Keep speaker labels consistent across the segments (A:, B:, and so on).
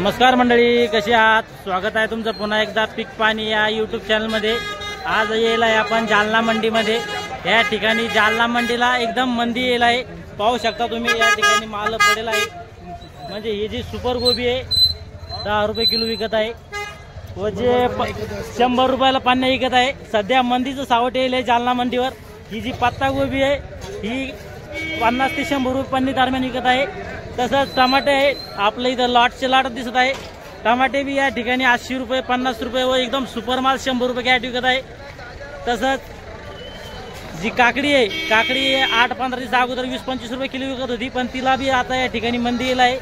A: नमस्कार मंडळी, कशी आहात? स्वागत आहे तुमचं पुन्हा एकदा पीक पाणी या यूट्यूब चॅनलमध्ये। आज येईल आहे आपण जालना मंडीमध्ये। या ठिकाणी जालना मंडीला एकदम मंदी येईल आहे। पाहू शकता तुम्ही या ठिकाणी माल पडेल आहे। म्हणजे ही जी सुपर गोबी आहे 10 रुपये किलो विकत आहे व जे 100 रुपयाला पान्या विकत आहे। सध्या मंदीचं सावट येईल आहे जालना मंडीवर। ही जी पत्ता गोबी आहे ही 50 ते 100 रुपये पन्नी दरम्यान विकत आहे। तसंच टमाटे आहे, आपल्या इथं लॉटचे लाट दिसत आहे। टमाटे भी या ठिकाणी 80 रुपये 50 रुपये व एकदम सुपर माल 100 रुपये कॅट विकत आहे। तसंच जी काकडी आहे, काकडी 8-15 दिवस अगोदर 20-25 रुपये किलो विकत होती, पण तिला भी आता या ठिकाणी मंदी येईल आहे।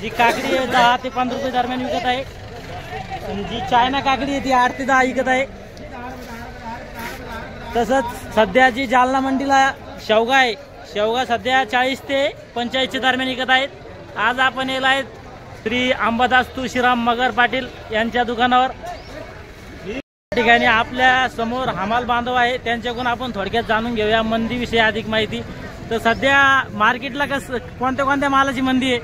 A: जी काकडी आहे 10 ते 15 रुपये दरम्यान विकत आहे। आणि जी चायना काकडी आहे ती 8 ते 10 विकत आहे। तसंच सध्या जी जालना मंडीला शेवगा आहे, शेवगा सध्या 40 ते 45 च्या दरम्यान विकत आहेत। आज आपण येला आहेत श्री अंबादास तुळशीराम मगर पाटील यांच्या दुकानावर। ठिकाणी आपल्या समोर हमाल बांधव आहे, त्यांच्याकडून आपण थोडक्यात जाणून घेऊया मंदी विषयी अधिक माहिती। तर सध्या मार्केटला कोणत्या कोणत्या मालाची मंदी आहे?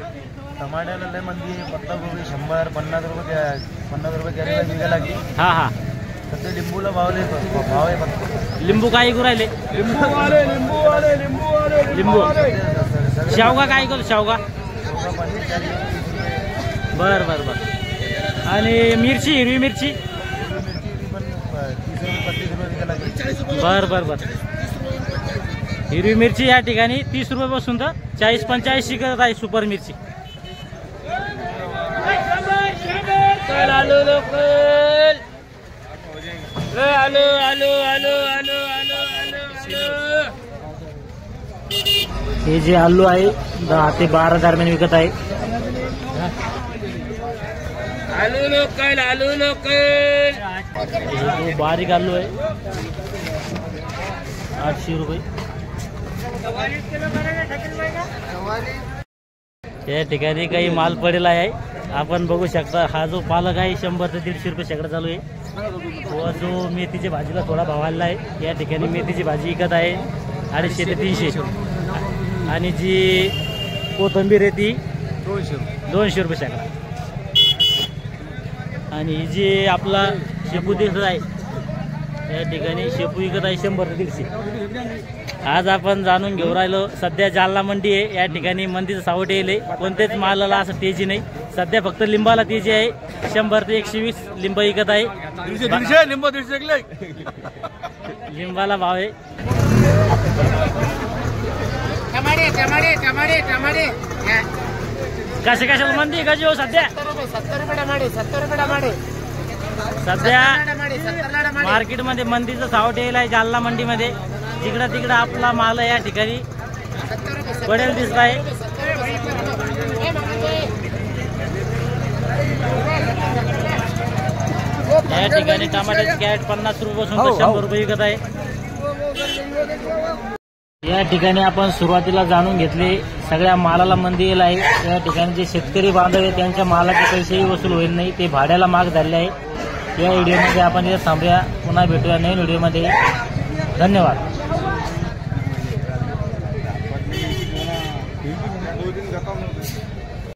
B: टमाट्याला लय मंदी आहे। पत्ता गोबी 100-50 रुपये कॅरेट विकायला लागली।
A: हा
B: सध्या लिंबूला भाव आहे फक्त।
A: लिंबू काय करू राहिले? लिंबू शेवगा काय करू? शेवगा बर बर बर। आणि मिरची, हिरवी मिरची बर बर बर। हिरवी मिरची या ठिकाणी 30 रुपये पासून तर 40-45 शिकत आहे सुपर मिरची। हे जे आलू आहे 10 ते 12 दरम्यान विकत आहे। आलू बारीक आलू आहे 800 रुपये। या ठिकाणी काही माल पडेला आहे, आपण बघू शकता। हा जो पालक आहे 100 ते 150 रुपये शेकडा चालू आहे। व जो मेथीच्या भाजीला थोडा भाव आलेला आहे, या ठिकाणी मेथीची भाजी विकत आहे 250 ते 300। आणि जी कोथिंबीर आहे ती 200 रुपये शेकडा। आणि ही जी आपला शेपू दिसत आहे, या ठिकाणी शेपू विकत आहे 100 ते 150। आज आपण जाणून घेऊन राहिलो, सध्या जालना मंडी आहे, या ठिकाणी मंदीचं सावट येईल। कोणत्याच मालाला असं तेजी नाही, सध्या फक्त लिंबाला तेजी आहे। 100 ते 120 लिंब विकत आहे। लिंबाला भाव आहे। कशाला मंदी कशी हो सध्या?
C: 70 रुपये टमाटे, 70 रुपये टमाटे।
A: सध्या मार्केटमध्ये मंदीचं सावट येईल आहे जालना मंडीमध्ये। जिकडं तिकडं आपला माल या ठिकाणी पडेल दिसत आहे। या ठिकाणी टमाट्याची कॅरेट 50 रुपयापासून 100 रुपये विकत आहे। या ठिकाणी आपण सुरुवातीला जाणून घेतले सगळ्या मालाला मंदी येईल आहे। या ठिकाणी जे शेतकरी बांधव आहे त्यांच्या मालाचे पैसेही वसूल होईल नाही, ते भाड्याला माग झाले आहे। या व्हिडिओमध्ये आपण इथे थांबूया, पुन्हा भेटूया नवीन व्हिडिओमध्ये। धन्यवाद।